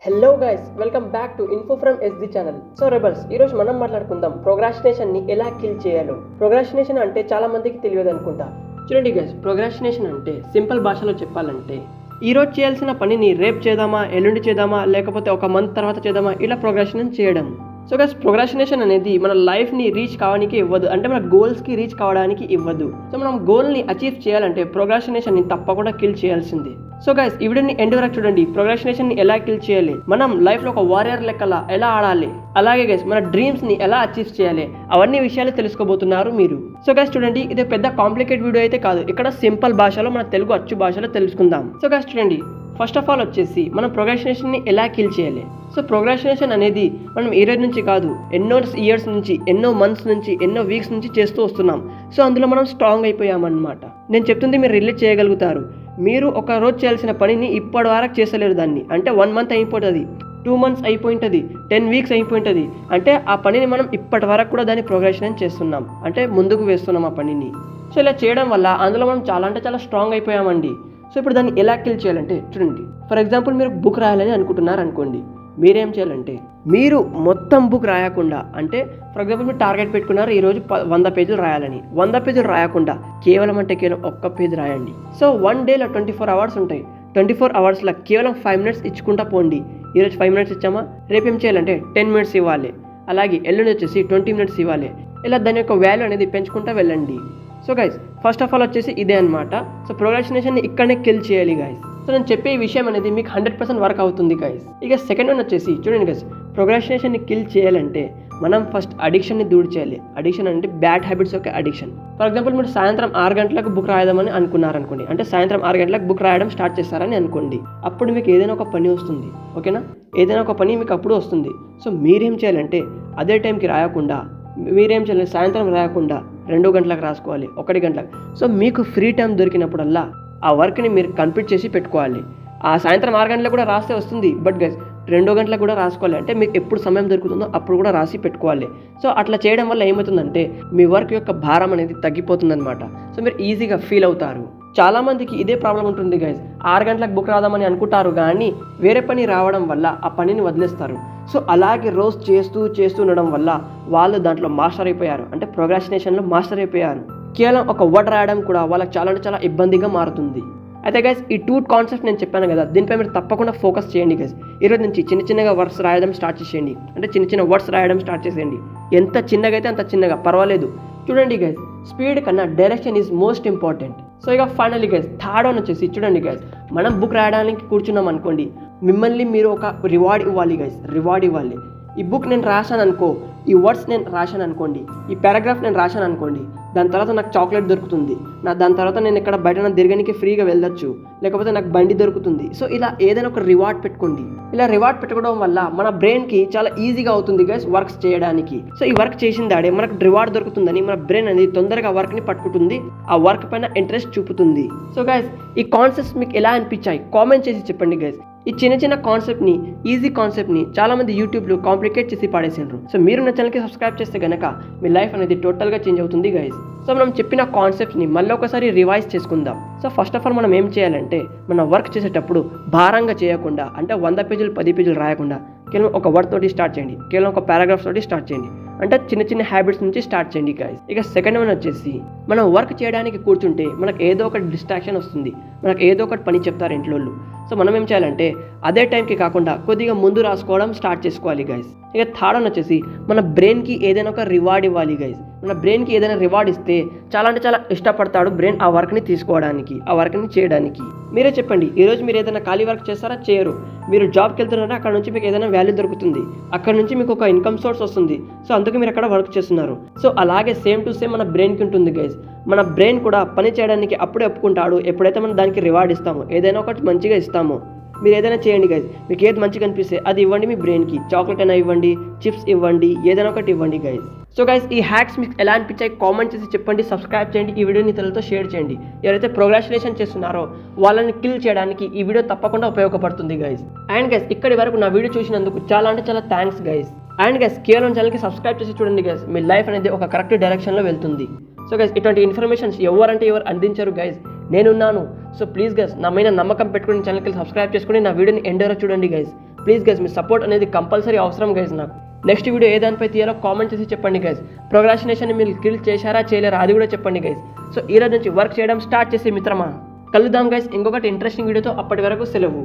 Hello guys, welcome back to info from SD channel. So rebels, ఈ రోజు మనం మాట్లాడుకుందాం ప్రోగ్రాస్టినేషన్ ని ఎలా కిల్ చేయాలో. ప్రోగ్రాస్టినేషన్ అంటే చాలా మందికి తెలియదు అనుకుంటా. చూడండి గైస్, ప్రోగ్రాస్టినేషన్ అంటే సింపుల్ భాషలో చెప్పాలంటే ఈ రోజు చేయాల్సిన పనిని రేపు చేద్దామా, ఎల్లుండి చేద్దామా, లేకపోతే ఒక మంత్ తర్వాత చేద్దామా, ఇలా ప్రోగ్రాస్టినేషన్ చేయడం. సో గైస్, ప్రోగ్రాస్టినేషన్ అనేది మన లైఫ్ని రీచ్ కావడానికి ఇవ్వదు, అంటే మన గోల్స్కి రీచ్ కావడానికి ఇవ్వదు. సో మనం గోల్ని అచీవ్ చేయాలంటే ప్రోగ్రాస్టినేషన్ని తప్పకుండా కిల్ చేయాల్సిందే. సో గైస్, ఈ వీడియోని ఎండ్ వరకు చూడండి. ప్రోగ్రాస్టినేషన్ని ఎలా కిల్ చేయాలి, మనం లైఫ్లో ఒక వారియర్ లెక్కలా ఎలా ఆడాలి, అలాగే గైస్ మన డ్రీమ్స్ని ఎలా అచీవ్ చేయాలి, అవన్నీ విషయాలు తెలుసుకోబోతున్నారు మీరు. సో గైస్ చూడండి, ఇది పెద్ద కాంప్లికేట్ వీడియో అయితే కాదు, ఇక్కడ సింపుల్ భాషలో మన తెలుగు అచ్చు భాషలో తెలుసుకుందాం. సో గైస్ చూడండి, ఫస్ట్ ఆఫ్ ఆల్ వచ్చేసి మనం ప్రోగ్రాస్టినేషన్ని ఎలా కిల్ చేయాలి. సో ప్రోగ్రాస్టినేషన్ అనేది మనం ఈ రోజు నుంచి కాదు, ఎన్నో ఇయర్స్ నుంచి, ఎన్నో మంత్స్ నుంచి, ఎన్నో వీక్స్ నుంచి చేస్తూ వస్తున్నాం. సో అందులో మనం స్ట్రాంగ్ అయిపోయామన్నమాట. నేను చెప్తుంది మీరు రిలేట్ చేయగలుగుతారు. మీరు ఒక రోజు చేయాల్సిన పనిని ఇప్పటి వరకు చేసలేరు దాన్ని, అంటే 1 మంత్ అయిపోతుంది, 2 మంత్స్ అయిపోయింటుంది, 10 వీక్స్ అయిపోయింటుంది. అంటే ఆ పనిని మనం ఇప్పటి వరకు కూడా దాన్ని ప్రోగ్రాస్టినేట్ చేస్తున్నాం, అంటే ముందుకు వేస్తున్నాం ఆ పనిని. సో ఇలా చేయడం వల్ల అందులో మనం చాలా అంటే చాలా స్ట్రాంగ్ అయిపోయామండి. సో ఇప్పుడు దాన్ని ఎలా కిల్ చేయాలంటే చూడండి, ఫర్ ఎగ్జాంపుల్ మీరు బుక్ రాయాలని అనుకుంటున్నారు అనుకోండి. మీరేం చేయాలంటే మీరు మొత్తం బుక్ రాయకుండా, అంటే ఫర్ ఎగ్జాంపుల్ మీరు టార్గెట్ పెట్టుకున్నారు ఈరోజు 100 పేజీలు రాయాలని, 100 పేజీలు రాయకుండా కేవలం ఒక్క పేజ్ రాయండి. సో 1 డేలో 24 అవర్స్ ఉంటాయి. 24 అవర్స్లో కేవలం 5 మినిట్స్ ఇచ్చుకుంటా పోండి. ఈరోజు 5 మినిట్స్ ఇచ్చామా, రేపు ఏం చేయాలంటే 10 మినిట్స్ ఇవ్వాలి, అలాగే ఎల్లుండి వచ్చేసి 20 మినిట్స్ ఇవ్వాలి. ఇలా దాని యొక్క వాల్యూ అనేది పెంచుకుంటా వెళ్ళండి. So guys, first of all వచ్చేసి ఇదే అనమాట. సో ప్రోగ్రాస్టినేషన్ని ఇక్కడనే కిల్ చేయాలి గైస్. సో నేను చెప్పే ఈ విషయం అనేది మీకు 100% వర్క్ అవుతుంది గైస్. ఇక సెకండ్ వన్ వచ్చేసి చూడండి గైస్, ప్రోగ్రాస్టినేషన్ని కిల్ చేయాలంటే మనం ఫస్ట్ అడిక్షన్ని దూరం చేయాలి. అడిక్షన్ అంటే బ్యాడ్ హ్యాబిట్స్ యొక్క అడిక్షన్. ఫర్ ఎగ్జాంపుల్ మీరు సాయంత్రం 6 గంటలకు బుక్ రాయదామని అనుకున్నారనుకోండి, అంటే సాయంత్రం 6 గంటలకు బుక్ రాయడం స్టార్ట్ చేస్తారని అనుకోండి. అప్పుడు మీకు ఏదైనా ఒక పని వస్తుంది, ఓకేనా, ఏదైనా ఒక పని మీకు అప్పుడు వస్తుంది. సో మీరేం చేయాలంటే అదే టైంకి రాయకుండా, మీరేం చేయాలి, సాయంత్రం రాయకుండా 2 గంటలకు రాసుకోవాలి, 1 గంటలకు. సో మీకు ఫ్రీ టైం దొరికినప్పుడల్లా ఆ వర్క్ని మీరు కంప్లీట్ చేసి పెట్టుకోవాలి. ఆ సాయంత్రం 6 గంటలకు కూడా రాస్తే వస్తుంది, బట్ గైస్ 2 గంటలకు కూడా రాసుకోవాలి, అంటే మీకు ఎప్పుడు సమయం దొరుకుతుందో అప్పుడు కూడా రాసి పెట్టుకోవాలి. సో అట్లా చేయడం వల్ల ఏమవుతుందంటే మీ వర్క్ యొక్క భారం అనేది తగ్గిపోతుందన్నమాట. సో మీరు ఈజీగా ఫీల్ అవుతారు. చాలామందికి ఇదే ప్రాబ్లం ఉంటుంది గైస్, 6 గంటలకు బుక్ రాదామని అనుకుంటారు కానీ వేరే పని రావడం వల్ల ఆ పనిని వదిలేస్తారు. సో అలాగే రోజు చేస్తూ ఉండడం వల్ల వాళ్ళు దాంట్లో మాస్టర్ అయిపోయారు, అంటే ప్రోగ్రాస్టినేషన్లో మాస్టర్ అయిపోయారు. కేవలం ఒక వర్డ్ రాయడం కూడా వాళ్ళకి చాలా అంటే చాలా ఇబ్బందిగా మారుతుంది. అయితే గైస్, ఈ 2 కాన్సెప్ట్ నేను చెప్పాను కదా, దీనిపై మీరు తప్పకుండా ఫోకస్ చేయండి గైస్. ఈరోజు నుంచి చిన్నగా వర్డ్స్ రాయడం స్టార్ట్ చేసేయండి, అంటే చిన్న వర్డ్స్ రాయడం స్టార్ట్ చేసేయండి. ఎంత చిన్నగా అయితే అంత చిన్నగా పర్వాలేదు. చూడండి గైస్, స్పీడ్ కన్నా direction is most important. So ఇక ఫైనల్లీ గైస్, థర్డ్ వన్ వచ్చేసి చూడండి గైస్, మనం బుక్ రాయడానికి కూర్చున్నాం అనుకోండి, మిమ్మల్ని మీరు ఒక రివార్డ్ ఇవ్వాలి గైస్, రివార్డ్ ఇవ్వాలి. ఈ బుక్ నేను రాశాను అనుకో, ఈ వర్డ్స్ నేను రాశాను అనుకోండి, ఈ పారాగ్రాఫ్ నేను రాశాను అనుకోండి, దాని తర్వాత నాకు చాక్లెట్ దొరుకుతుంది, దాని తర్వాత నేను ఇక్కడ బయట తిరగడానికి ఫ్రీగా వెళ్ళొచ్చు, లేకపోతే నాకు బండి దొరుకుతుంది. సో ఇలా ఏదైనా ఒక రివార్డ్ పెట్టుకోండి. ఇలా రివార్డ్ పెట్టుకోవడం వల్ల మన బ్రెయిన్కి చాలా ఈజీగా అవుతుంది గైస్ వర్క్స్ చేయడానికి. సో ఈ వర్క్ చేసిన దాడే మనకు రివార్డ్ దొరుకుతుందని మన బ్రెయిన్ అనేది తొందరగా వర్క్ని పట్టుకుంటుంది, ఆ వర్క్ పైన ఇంట్రెస్ట్ చూపుతుంది. సో గైస్, ఈ కాన్సెప్ట్స్ మీకు ఎలా అనిపించాయి కామెంట్ చేసి చెప్పండి గైస్. ఈ చిన్న కాన్సెప్ట్ని, ఈజీ కాన్సెప్ట్ని చాలామంది యూట్యూబ్లో కాంప్లికేట్ చేసి పాడేసిండ్రు. సో మీరు నా ఛానల్కి సబ్స్క్రైబ్ చేస్తే కనుక మీ లైఫ్ అనేది టోటల్గా చేంజ్ అవుతుంది గైస్. సో మనం చెప్పిన కాన్సెప్ట్ని మళ్ళీ ఒకసారి రివైజ్ చేసుకుందాం. సో ఫస్ట్ ఆఫ్ ఆల్ మనం ఏం చేయాలంటే మన వర్క్ చేసేటప్పుడు భారంగా చేయకుండా, అంటే 100 పేజీలు 10 పేజీలు రాయకుండా కేవలం ఒక వర్డ్ తోటి స్టార్ట్ చేయండి, కేవలం ఒక పారాగ్రాఫ్ తోటి స్టార్ట్ చేయండి, అంటే చిన్న హ్యాబిట్స్ నుంచి స్టార్ట్ చేయండి గైస్. ఇక సెకండ్ వన్ వచ్చేసి మనం వర్క్ చేయడానికి కూర్చుంటే మనకు ఏదో ఒకటి డిస్ట్రాక్షన్ వస్తుంది, మనకు ఏదో ఒకటి పని చెప్తారు ఇంట్లో. సో మనం ఏం చేయాలంటే అదే టైంకి కాకుండా కొద్దిగా ముందు రాసుకోవడం స్టార్ట్ చేసుకోవాలి గైస్. ఇక థర్డ్ వన్ వచ్చేసి మన బ్రెయిన్కి ఏదైనా ఒక రివార్డ్ ఇవ్వాలి గైస్. మన బ్రెయిన్కి ఏదైనా రివార్డ్ ఇస్తే చాలా అంటే చాలా ఇష్టపడతాడు బ్రెయిన్ ఆ వర్క్ని తీసుకోవడానికి, ఆ వర్క్ని చేయడానికి. మీరే చెప్పండి, ఈరోజు మీరు ఏదైనా ఖాళీ వర్క్ చేస్తారా, చేయరు. మీరు జాబ్కి వెళ్తున్నారా, అక్కడ నుంచి మీకు ఏదైనా వాల్యూ దొరుకుతుంది, అక్కడ నుంచి మీకు ఒక ఇన్కమ్ సోర్స్ వస్తుంది. సో అందుకే మీరు అక్కడ వర్క్ చేస్తున్నారు. సో అలాగే సేమ్ టు సేమ్ మన బ్రెయిన్కి ఉంటుంది గైస్. మన బ్రెయిన్ కూడా పని చేయడానికి అప్పుడే ఒప్పుకుంటాడు ఎప్పుడైతే మనం దానికి రివార్డ్ ఇస్తామో, ఏదైనా ఒకటి మంచిగా ఇస్తామో. మీరు ఏదైనా చేయండి గైస్, మీకు ఏది మంచిగా అనిపిస్తే అది ఇవ్వండి మీ బ్రెయిన్కి. చాక్లెట్ అయినా ఇవ్వండి, చిప్స్ ఇవ్వండి, ఏదైనా ఒకటి ఇవ్వండి గైస్. సో గైస్, ఈ హ్యాక్స్ మీకు ఎలా అనిపించాయి కామెంట్ చేసి చెప్పండి, సబ్స్క్రైబ్ చేయండి, ఈ వీడియోని ఇతరులతో షేర్ చేయండి. ఎవరైతే ప్రోగ్రాస్టినేషన్ చేస్తున్నారో వాళ్ళని కిల్ చేయడానికి ఈ వీడియో తప్పకుండా ఉపయోగపడుతుంది గైస్. అండ్ గైస్, ఇక్కడి వరకు నా వీడియో చూసినందుకు చాలా అంటే చాలా థ్యాంక్స్ గైస్. అండ్ గైస్, కేవలం ఛానల్కి సబ్స్క్రైబ్ చేసి చూడండి గైస్, మీ లైఫ్ అనేది ఒక కరెక్ట్ డైరెక్షన్లో వెళ్తుంది. సో గైస్, ఇటువంటి ఇన్ఫర్మేషన్స్ ఎవరు అందించారు గైస్, నేనున్నాను. సో ప్లీజ్ గైస్, నా మీద నమ్మకం పెట్టుకుని ఛానల్కి సబ్స్క్రైబ్ చేసుకుని నా వీడియోని ఎండ్ వరకు చూడండి guys. Please guys me support అనేది కంపల్సరీ అవసరం గైస్ నాకు. నెక్స్ట్ వీడియో ఏ దానిపై తీయాలో కామెంట్ చేసి చెప్పండి గైస్. ప్రోగ్రాస్టినేషన్ మీరు కిల్ చేశారా చేయలేరా అది కూడా చెప్పండి గైస్. సో ఈ రోజు నుంచి వర్క్ చేయడం స్టార్ట్ చేసే మిత్రమా. కలుద్దాం గైస్ ఇంకొకటి ఇంట్రెస్టింగ్ వీడియోతో. అప్పటి వరకు సెలవు.